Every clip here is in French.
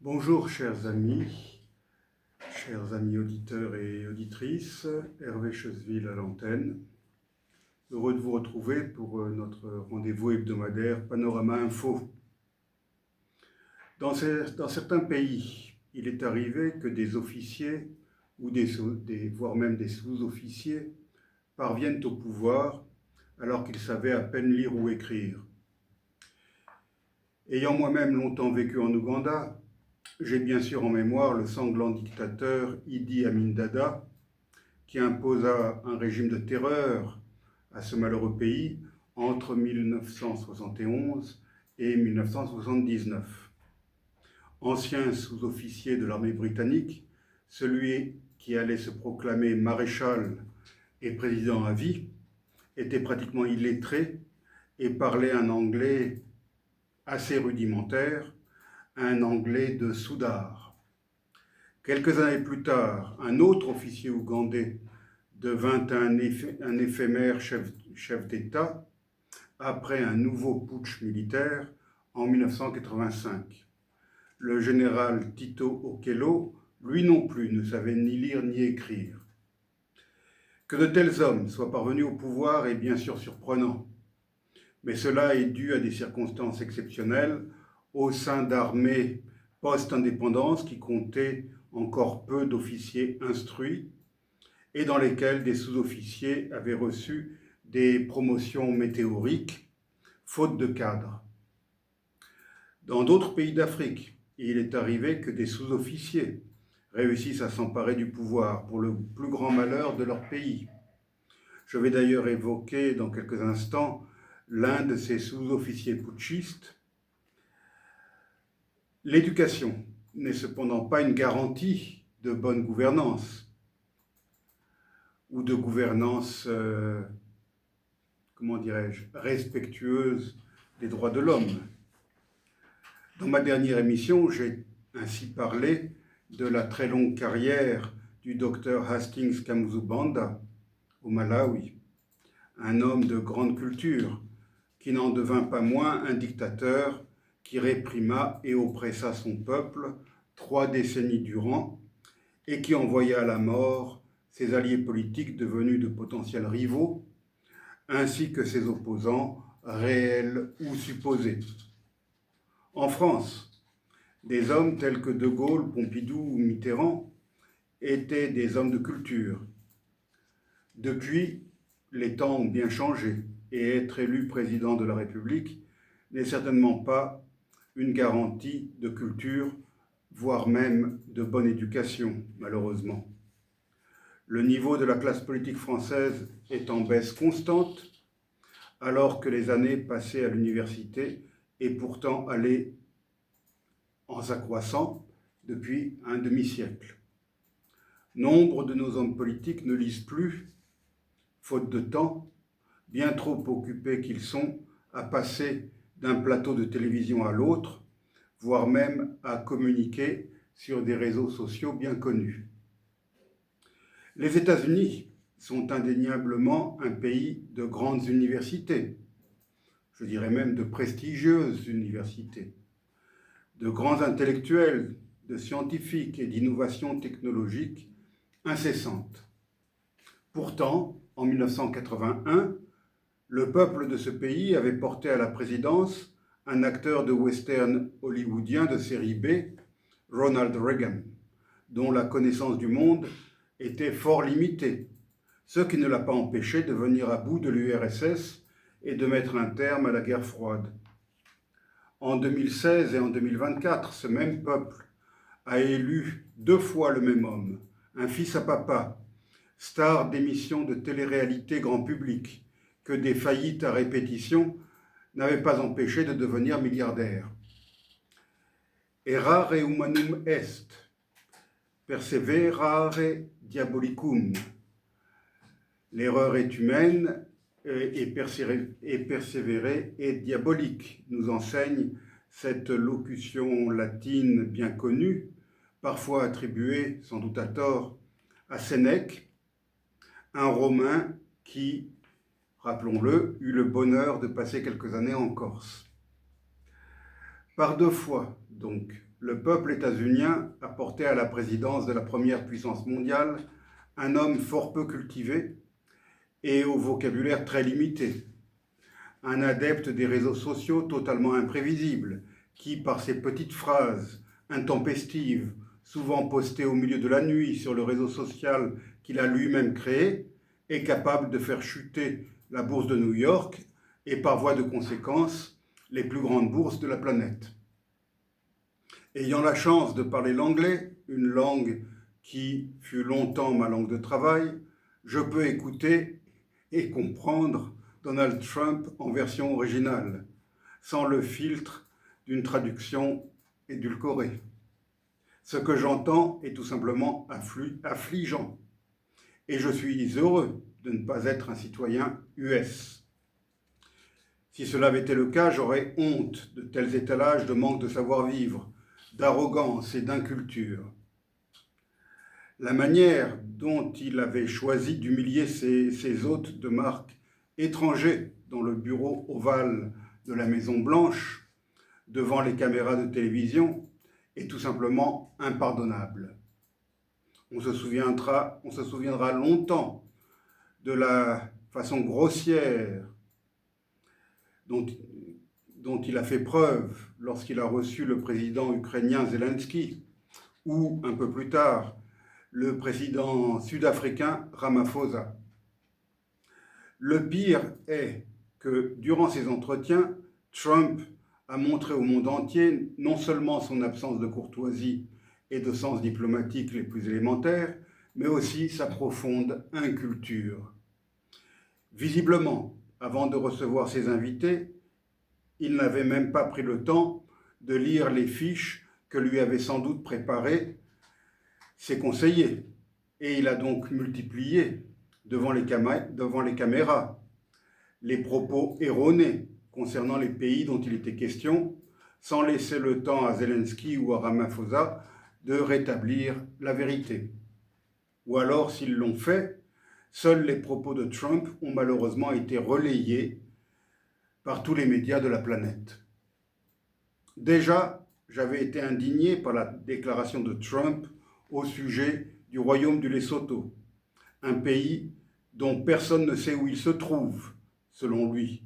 Bonjour chers amis auditeurs et auditrices, Hervé Chesville à l'antenne. Heureux de vous retrouver pour notre rendez-vous hebdomadaire Panorama Info. Dans certains pays, il est arrivé que des officiers ou voire même des sous-officiers parviennent au pouvoir alors qu'ils savaient à peine lire ou écrire. Ayant moi-même longtemps vécu en Ouganda, j'ai bien sûr en mémoire le sanglant dictateur Idi Amin Dada, qui imposa un régime de terreur à ce malheureux pays entre 1971 et 1979. Ancien sous-officier de l'armée britannique, celui qui allait se proclamer maréchal et président à vie, était pratiquement illettré et parlait un anglais assez rudimentaire, un anglais de soudard. Quelques années plus tard, un autre officier ougandais devint un éphémère chef d'État après un nouveau putsch militaire en 1985. Le général Tito Okello, lui non plus, ne savait ni lire ni écrire. Que de tels hommes soient parvenus au pouvoir est bien sûr surprenant, mais cela est dû à des circonstances exceptionnelles au sein d'armées post-indépendance qui comptaient encore peu d'officiers instruits et dans lesquels des sous-officiers avaient reçu des promotions météoriques, faute de cadres. Dans d'autres pays d'Afrique, il est arrivé que des sous-officiers réussissent à s'emparer du pouvoir pour le plus grand malheur de leur pays. Je vais d'ailleurs évoquer dans quelques instants l'un de ces sous-officiers putschistes. L'éducation n'est cependant pas une garantie de bonne gouvernance ou de gouvernance, respectueuse des droits de l'homme. Dans ma dernière émission, j'ai ainsi parlé de la très longue carrière du docteur Hastings Kamuzubanda au Malawi, un homme de grande culture qui n'en devint pas moins un dictateur qui réprima et oppressa son peuple 3 décennies durant et qui envoya à la mort ses alliés politiques devenus de potentiels rivaux, ainsi que ses opposants réels ou supposés. En France, des hommes tels que De Gaulle, Pompidou ou Mitterrand étaient des hommes de culture. Depuis, les temps ont bien changé et être élu président de la République n'est certainement pas une garantie de culture, voire même de bonne éducation, malheureusement. Le niveau de la classe politique française est en baisse constante, alors que les années passées à l'université est pourtant allé en s'accroissant depuis un demi-siècle. Nombre de nos hommes politiques ne lisent plus, faute de temps, bien trop occupés qu'ils sont à passer d'un plateau de télévision à l'autre, voire même à communiquer sur des réseaux sociaux bien connus. Les États-Unis sont indéniablement un pays de grandes universités, je dirais même de prestigieuses universités, de grands intellectuels, de scientifiques et d'innovations technologiques incessantes. Pourtant, en 1981, le peuple de ce pays avait porté à la présidence un acteur de western hollywoodien de série B, Ronald Reagan, dont la connaissance du monde était fort limitée, ce qui ne l'a pas empêché de venir à bout de l'URSS et de mettre un terme à la guerre froide. En 2016 et en 2024, ce même peuple a élu 2 fois le même homme, un fils à papa, star d'émissions de télé-réalité grand public, que des faillites à répétition n'avaient pas empêché de devenir milliardaire. Errare humanum est, perseverare diabolicum. L'erreur est humaine et persévérer est diabolique, nous enseigne cette locution latine bien connue, parfois attribuée, sans doute à tort, à Sénèque, un Romain qui, rappelons-le, eut le bonheur de passer quelques années en Corse. Par 2 fois, donc, le peuple états-unien a porté à la présidence de la première puissance mondiale un homme fort peu cultivé et au vocabulaire très limité, un adepte des réseaux sociaux totalement imprévisible, qui, par ses petites phrases intempestives, souvent postées au milieu de la nuit sur le réseau social qu'il a lui-même créé, est capable de faire chuter la bourse de New York et, par voie de conséquence, les plus grandes bourses de la planète. Ayant la chance de parler l'anglais, une langue qui fut longtemps ma langue de travail, je peux écouter et comprendre Donald Trump en version originale, sans le filtre d'une traduction édulcorée. Ce que j'entends est tout simplement affligeant, et je suis heureux de ne pas être un citoyen US. Si cela avait été le cas, j'aurais honte de tels étalages de manque de savoir-vivre, d'arrogance et d'inculture. La manière dont il avait choisi d'humilier ses hôtes de marque étrangers dans le bureau ovale de la Maison-Blanche, devant les caméras de télévision, est tout simplement impardonnable. On se souviendra longtemps de la façon grossière dont il a fait preuve lorsqu'il a reçu le président ukrainien Zelensky, ou un peu plus tard, le président sud-africain Ramaphosa. Le pire est que durant ces entretiens, Trump a montré au monde entier non seulement son absence de courtoisie et de sens diplomatique les plus élémentaires, mais aussi sa profonde inculture. Visiblement, avant de recevoir ses invités, il n'avait même pas pris le temps de lire les fiches que lui avaient sans doute préparées ses conseillers, et il a donc multiplié devant les caméras les propos erronés concernant les pays dont il était question, sans laisser le temps à Zelensky ou à Ramaphosa de rétablir la vérité. Ou alors, s'ils l'ont fait, seuls les propos de Trump ont malheureusement été relayés par tous les médias de la planète. Déjà, j'avais été indigné par la déclaration de Trump au sujet du royaume du Lesotho, un pays dont personne ne sait où il se trouve, selon lui,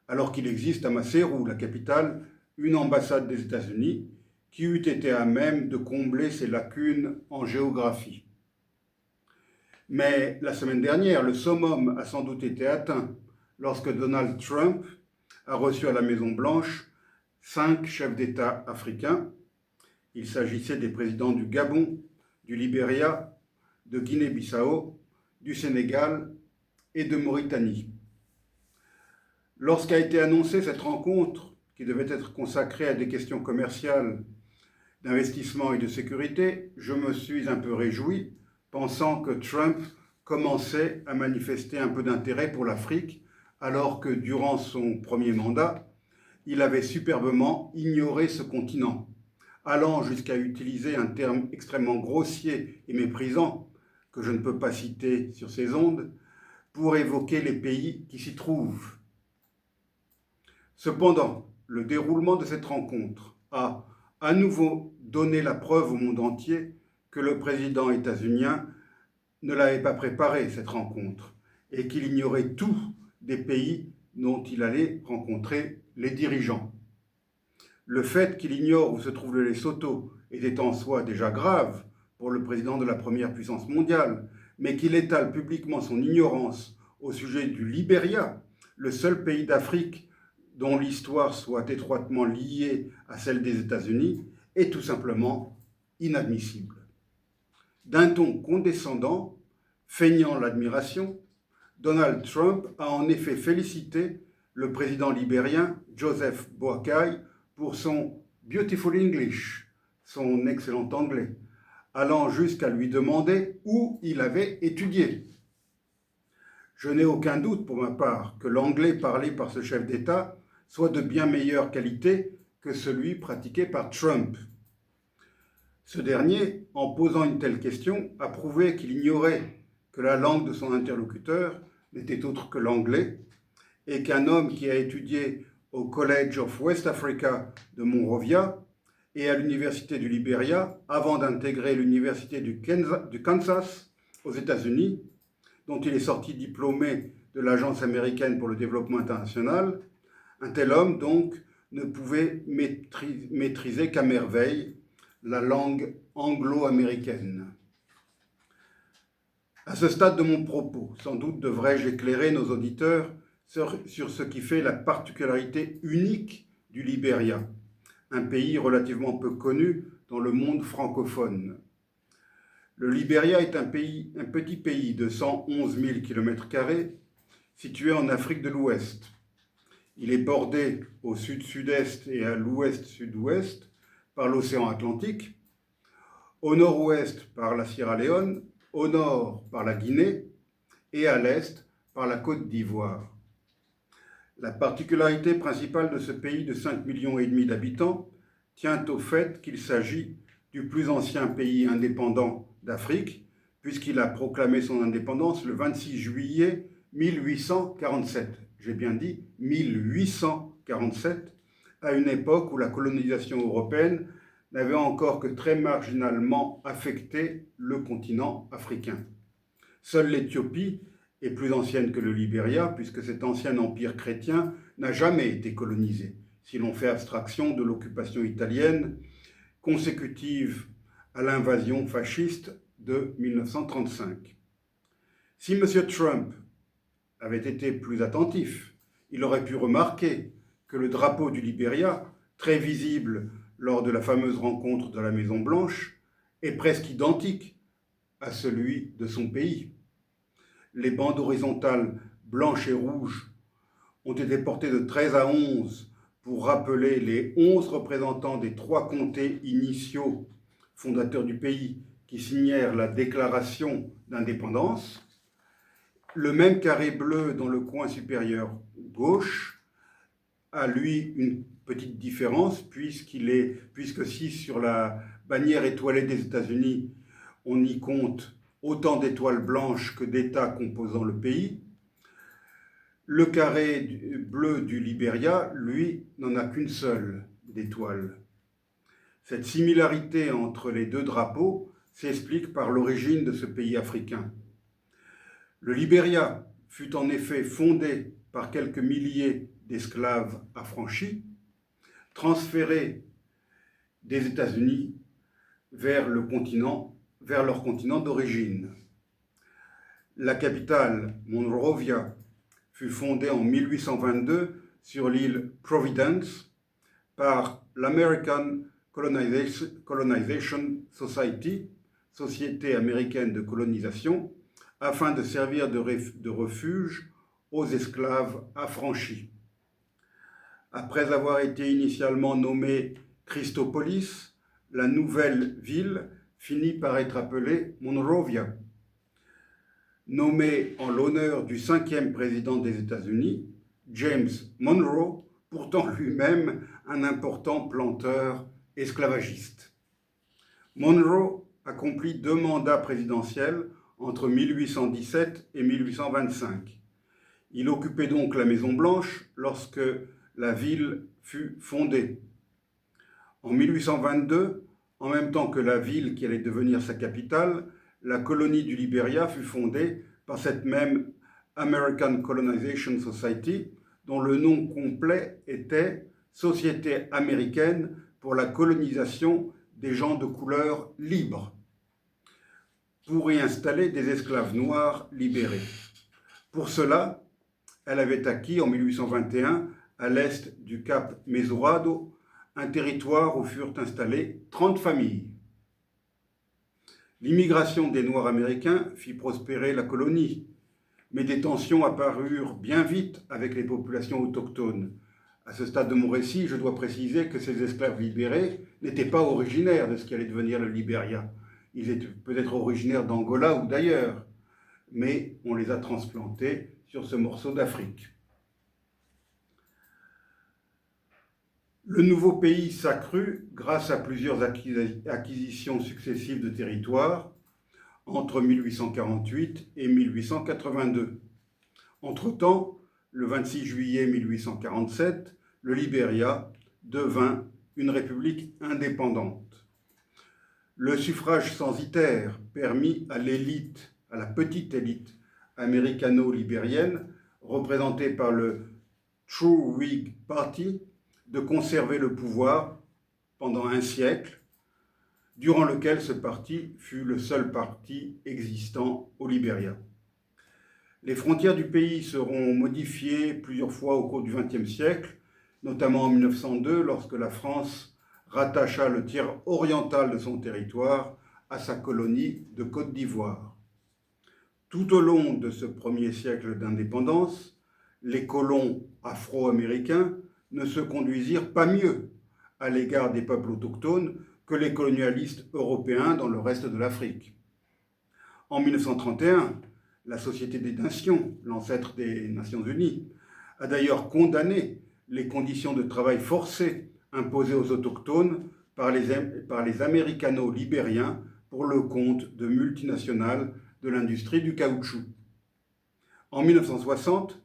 alors qu'il existe à Maseru, la capitale, une ambassade des États-Unis qui eût été à même de combler ses lacunes en géographie. Mais la semaine dernière, le summum a sans doute été atteint lorsque Donald Trump a reçu à la Maison-Blanche 5 chefs d'État africains. Il s'agissait des présidents du Gabon, du Libéria, de Guinée-Bissau, du Sénégal et de Mauritanie. Lorsqu'a été annoncée cette rencontre, qui devait être consacrée à des questions commerciales, d'investissement et de sécurité, je me suis un peu réjoui, pensant que Trump commençait à manifester un peu d'intérêt pour l'Afrique, alors que durant son premier mandat, il avait superbement ignoré ce continent, allant jusqu'à utiliser un terme extrêmement grossier et méprisant, que je ne peux pas citer sur ces ondes, pour évoquer les pays qui s'y trouvent. Cependant, le déroulement de cette rencontre a à nouveau donné la preuve au monde entier que le président états-unien ne l'avait pas préparée, cette rencontre, et qu'il ignorait tout des pays dont il allait rencontrer les dirigeants. Le fait qu'il ignore où se trouve le Lesotho était en soi déjà grave pour le président de la première puissance mondiale, mais qu'il étale publiquement son ignorance au sujet du Libéria, le seul pays d'Afrique dont l'histoire soit étroitement liée à celle des États-Unis, est tout simplement inadmissible. D'un ton condescendant, feignant l'admiration, Donald Trump a en effet félicité le président libérien Joseph Boakai pour son « beautiful English », son excellent anglais, allant jusqu'à lui demander où il avait étudié. Je n'ai aucun doute pour ma part que l'anglais parlé par ce chef d'État soit de bien meilleure qualité que celui pratiqué par Trump. Ce dernier, en posant une telle question, a prouvé qu'il ignorait que la langue de son interlocuteur n'était autre que l'anglais et qu'un homme qui a étudié au College of West Africa de Monrovia et à l'Université du Liberia avant d'intégrer l'Université du Kansas aux États-Unis, dont il est sorti diplômé de l'Agence américaine pour le développement international. Un tel homme, donc, ne pouvait maîtriser qu'à merveille la langue anglo-américaine. À ce stade de mon propos, sans doute devrais-je éclairer nos auditeurs sur ce qui fait la particularité unique du Liberia, un pays relativement peu connu dans le monde francophone. Le Liberia est un petit pays de 111 000 km², situé en Afrique de l'Ouest. Il est bordé au sud-sud-est et à l'ouest-sud-ouest par l'océan Atlantique, au nord-ouest par la Sierra Leone, au nord par la Guinée et à l'est par la Côte d'Ivoire. La particularité principale de ce pays de 5,5 millions d'habitants tient au fait qu'il s'agit du plus ancien pays indépendant d'Afrique, puisqu'il a proclamé son indépendance le 26 juillet 1847. J'ai bien dit 1847, à une époque où la colonisation européenne n'avait encore que très marginalement affecté le continent africain. Seule l'Éthiopie est plus ancienne que le Liberia, puisque cet ancien empire chrétien n'a jamais été colonisé, si l'on fait abstraction de l'occupation italienne consécutive à l'invasion fasciste de 1935. Si M. Trump avait été plus attentif, il aurait pu remarquer que le drapeau du Liberia, très visible lors de la fameuse rencontre de la Maison-Blanche, est presque identique à celui de son pays. Les bandes horizontales blanches et rouges ont été portées de 13 à 11 pour rappeler les 11 représentants des 3 comtés initiaux fondateurs du pays qui signèrent la déclaration d'indépendance. Le même carré bleu dans le coin supérieur gauche a lui une petite différence puisque si sur la bannière étoilée des États-Unis on y compte autant d'étoiles blanches que d'États composant le pays, le carré bleu du Liberia, lui, n'en a qu'une seule d'étoile. Cette similarité entre les deux drapeaux s'explique par l'origine de ce pays africain. Le Liberia fut en effet fondé par quelques milliers d'esclaves affranchis, transférés des États-Unis vers leur continent d'origine. La capitale, Monrovia, fut fondée en 1822 sur l'île Providence par l'American Colonization Society, Société américaine de colonisation, afin de servir de refuge aux esclaves affranchis. Après avoir été initialement nommée Christopolis, la nouvelle ville finit par être appelée Monrovia. Nommée en l'honneur du 5e président des États-Unis, James Monroe, pourtant lui-même un important planteur esclavagiste. Monroe accomplit 2 mandats présidentiels entre 1817 et 1825. Il occupait donc la Maison-Blanche lorsque la ville fut fondée. En 1822, en même temps que la ville qui allait devenir sa capitale, la colonie du Liberia fut fondée par cette même American Colonization Society, dont le nom complet était Société américaine pour la colonisation des gens de couleur libres, pour y installer des esclaves noirs libérés. Pour cela, elle avait acquis en 1821, à l'est du cap Mesurado, un territoire où furent installées 30 familles. L'immigration des Noirs américains fit prospérer la colonie, mais des tensions apparurent bien vite avec les populations autochtones. À ce stade de mon récit, je dois préciser que ces esclaves libérés n'étaient pas originaires de ce qui allait devenir le Liberia. Ils étaient peut-être originaires d'Angola ou d'ailleurs, mais on les a transplantés sur ce morceau d'Afrique. Le nouveau pays s'accrut grâce à plusieurs acquisitions successives de territoires entre 1848 et 1882. Entre-temps, le 26 juillet 1847, le Liberia devint une république indépendante. Le suffrage censitaire permit à l'élite, à la petite élite américano-libérienne, représentée par le True Whig Party, de conserver le pouvoir pendant un siècle, durant lequel ce parti fut le seul parti existant au Libéria. Les frontières du pays seront modifiées plusieurs fois au cours du XXe siècle, notamment en 1902, lorsque la France rattacha le tiers oriental de son territoire à sa colonie de Côte d'Ivoire. Tout au long de ce premier siècle d'indépendance, les colons afro-américains ne se conduisirent pas mieux à l'égard des peuples autochtones que les colonialistes européens dans le reste de l'Afrique. En 1931, la Société des Nations, l'ancêtre des Nations Unies, a d'ailleurs condamné les conditions de travail forcé imposées aux autochtones par les américano-libériens pour le compte de multinationales de l'industrie du caoutchouc. En 1960,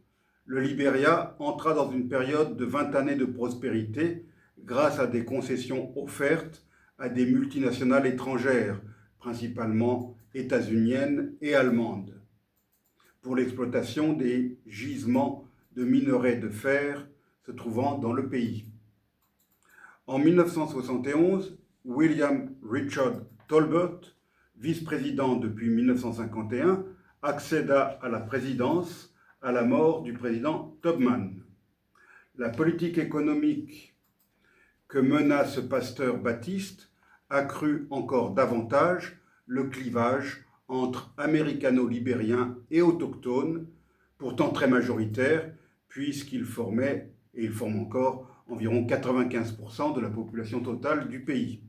le Libéria entra dans une période de 20 années de prospérité grâce à des concessions offertes à des multinationales étrangères, principalement états-uniennes et allemandes, pour l'exploitation des gisements de minerais de fer se trouvant dans le pays. En 1971, William Richard Tolbert, vice-président depuis 1951, accéda à la présidence à la mort du président Tubman. La politique économique que mena ce pasteur baptiste accrut encore davantage le clivage entre américano-libériens et autochtones, pourtant très majoritaires, puisqu'ils formaient, et ils forment encore, environ 95% de la population totale du pays.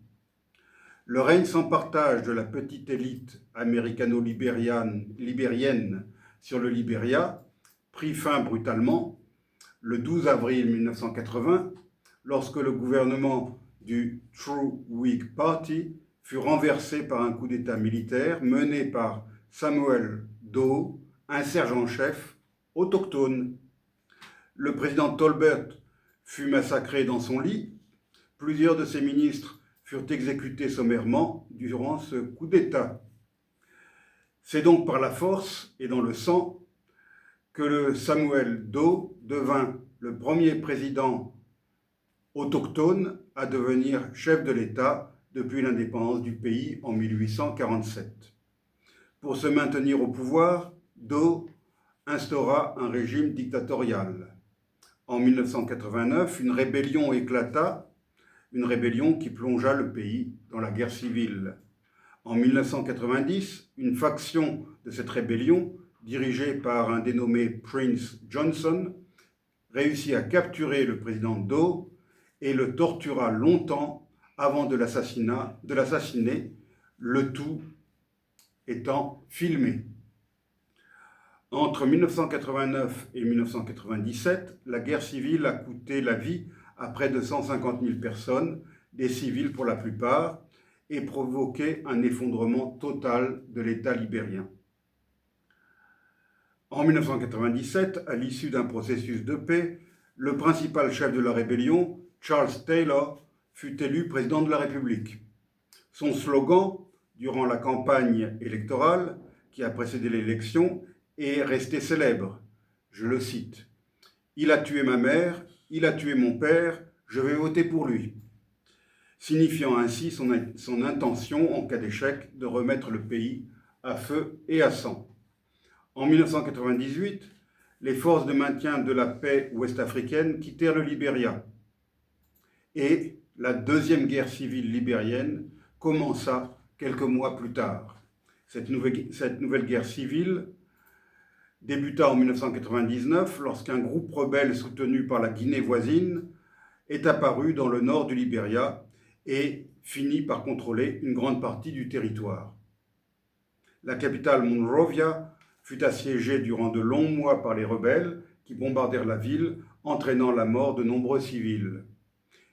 Le règne sans partage de la petite élite américano-libérienne sur le Libéria prit fin brutalement le 12 avril 1980, lorsque le gouvernement du True Whig Party fut renversé par un coup d'État militaire mené par Samuel Doe, un sergent-chef autochtone. Le président Tolbert fut massacré dans son lit. Plusieurs de ses ministres furent exécutés sommairement durant ce coup d'État. C'est donc par la force et dans le sang que le Samuel Doe devint le premier président autochtone à devenir chef de l'État depuis l'indépendance du pays en 1847. Pour se maintenir au pouvoir, Doe instaura un régime dictatorial. En 1989, une rébellion éclata, une rébellion qui plongea le pays dans la guerre civile. En 1990, une faction de cette rébellion, dirigée par un dénommé Prince Johnson, réussit à capturer le président Doe et le tortura longtemps avant de l'assassiner, le tout étant filmé. Entre 1989 et 1997, la guerre civile a coûté la vie à près de 150 000 personnes, des civils pour la plupart, et provoqué un effondrement total de l'État libérien. En 1997, à l'issue d'un processus de paix, le principal chef de la rébellion, Charles Taylor, fut élu président de la République. Son slogan, durant la campagne électorale qui a précédé l'élection, est resté célèbre. Je le cite. « Il a tué ma mère, il a tué mon père, je vais voter pour lui », signifiant ainsi son intention, en cas d'échec, de remettre le pays à feu et à sang. En 1998, les forces de maintien de la paix ouest-africaine quittèrent le Libéria et la deuxième guerre civile libérienne commença quelques mois plus tard. Cette nouvelle guerre civile débuta en 1999 lorsqu'un groupe rebelle soutenu par la Guinée voisine est apparu dans le nord du Libéria et finit par contrôler une grande partie du territoire. La capitale Monrovia fut assiégée durant de longs mois par les rebelles qui bombardèrent la ville, entraînant la mort de nombreux civils.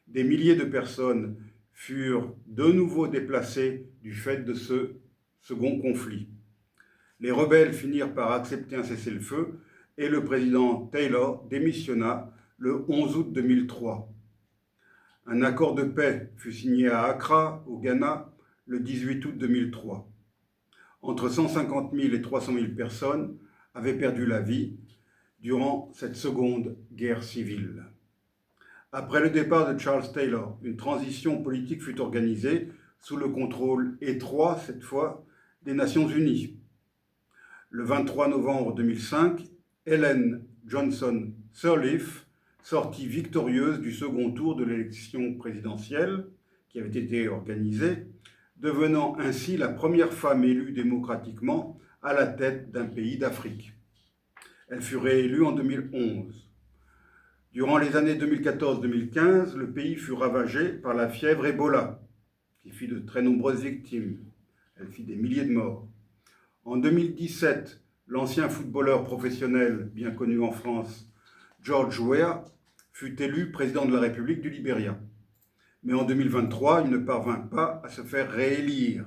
Des milliers de personnes furent de nouveau déplacées du fait de ce second conflit. Les rebelles finirent par accepter un cessez-le-feu et le président Taylor démissionna le 11 août 2003. Un accord de paix fut signé à Accra, au Ghana, le 18 août 2003. Entre 150 000 et 300 000 personnes avaient perdu la vie durant cette seconde guerre civile. Après le départ de Charles Taylor, une transition politique fut organisée sous le contrôle étroit, cette fois, des Nations Unies. Le 23 novembre 2005, Ellen Johnson Sirleaf sortit victorieuse du second tour de l'élection présidentielle qui avait été organisée, devenant ainsi la première femme élue démocratiquement à la tête d'un pays d'Afrique. Elle fut réélue en 2011. Durant les années 2014-2015, le pays fut ravagé par la fièvre Ebola, qui fit de très nombreuses victimes. Elle fit des milliers de morts. En 2017, l'ancien footballeur professionnel, bien connu en France, George Weah, fut élu président de la République du Libéria. Mais en 2023, il ne parvint pas à se faire réélire.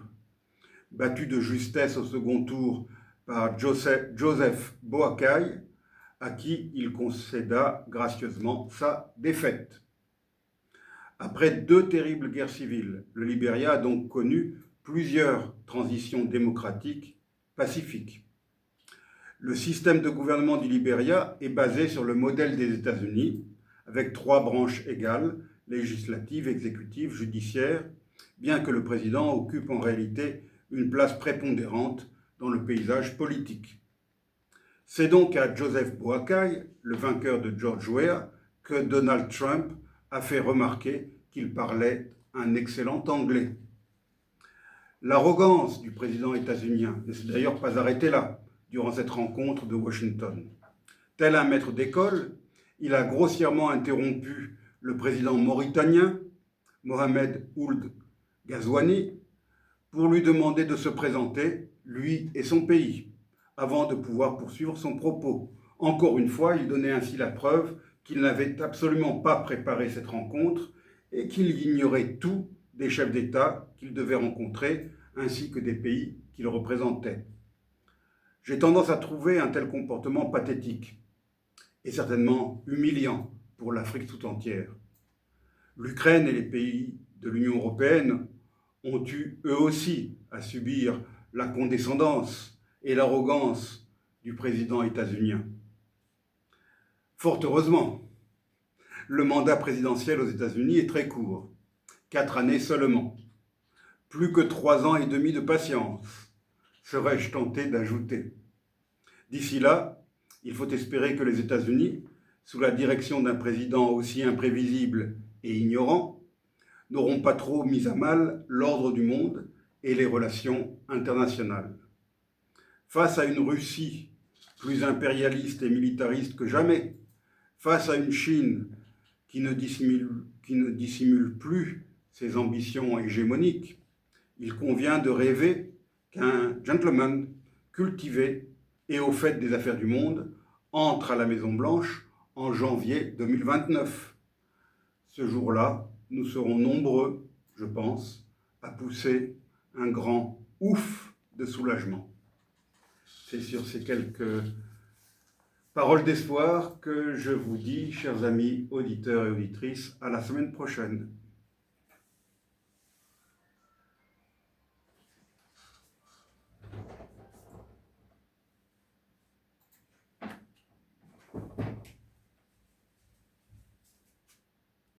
Battu de justesse au second tour par Joseph Boakai, à qui il concéda gracieusement sa défaite. Après 2 terribles guerres civiles, le Libéria a donc connu plusieurs transitions démocratiques pacifiques. Le système de gouvernement du Libéria est basé sur le modèle des États-Unis, avec 3 branches égales, législative, exécutive, judiciaire, bien que le président occupe en réalité une place prépondérante dans le paysage politique. C'est donc à Joseph Boakai, le vainqueur de George Weah, que Donald Trump a fait remarquer qu'il parlait un excellent anglais. L'arrogance du président états-unien ne s'est d'ailleurs pas arrêtée là, durant cette rencontre de Washington. Tel un maître d'école, il a grossièrement interrompu le président mauritanien, Mohamed Ould Ghazouani, pour lui demander de se présenter, lui et son pays, avant de pouvoir poursuivre son propos. Encore une fois, il donnait ainsi la preuve qu'il n'avait absolument pas préparé cette rencontre et qu'il ignorait tout des chefs d'État qu'il devait rencontrer, ainsi que des pays qu'il représentait. J'ai tendance à trouver un tel comportement pathétique et certainement humiliant pour l'Afrique tout entière. L'Ukraine et les pays de l'Union européenne ont eu eux aussi à subir la condescendance et l'arrogance du président états-unien. Fort heureusement, le mandat présidentiel aux États-Unis est très court, 4 années seulement. Plus que 3 ans et demi de patience, serais-je tenté d'ajouter. D'ici là, il faut espérer que les États-Unis, sous la direction d'un président aussi imprévisible et ignorant, n'auront pas trop mis à mal l'ordre du monde et les relations internationales. Face à une Russie plus impérialiste et militariste que jamais, face à une Chine qui ne dissimule plus ses ambitions hégémoniques, il convient de rêver qu'un gentleman cultivé et au fait des affaires du monde entre à la Maison-Blanche en janvier 2029. Ce jour-là, nous serons nombreux, je pense, à pousser un grand ouf de soulagement. C'est sur ces quelques paroles d'espoir que je vous dis, chers amis auditeurs et auditrices, à la semaine prochaine.